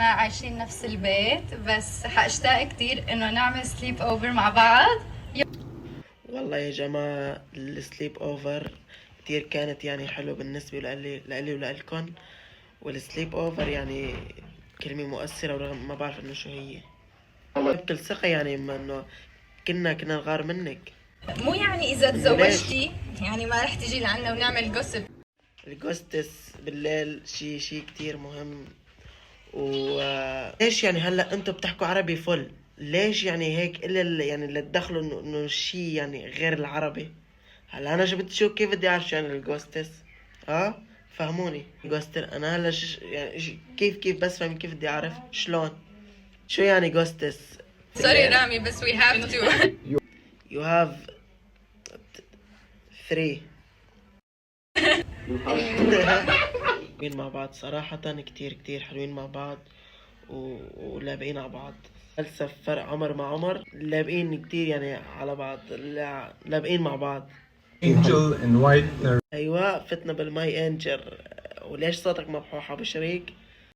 عايشين نفس البيت، بس حاشتاق كتير انه نعمل سليب اوفر مع بعض. والله يا جماعة السليب اوفر كتير كانت يعني حلو بالنسبة لإلي ولإلكن. والسليب اوفر يعني كلمة مؤثرة ورغم ما بعرف انه شو هي. بكل ثقة يعني ما انه كنا نغار منك. مو يعني اذا انه ليش؟ تزوجتي يعني ما رح تجي لعنا ونعمل جوسب. الجوستس بالليل شي كتير مهم. ليش يعني هلا انتوا بتحكوا عربي فل؟ ليش يعني هيك الا يعني اللي تدخلوا انه شي يعني غير العربي؟ هلا انا بدي شو كيف بدي اعرف شو يعني الجوستس؟ ها فهموني جوستر انا هلا يعني كيف بس فهم كيف بدي اعرف شلون شو يعني جوستس؟ سوري رامي بس we have to. You have 3. حلوين مع بعض صراحة، كتير حلوين مع بعض ولابقين على بعض. فلسفة فرق عمر مع عمر لابقين كتير يعني على بعض، لابقين مع بعض. Angel in white. ايوه فتنا بالماي انجر. وليش صوتك مبحوح ابو شريك؟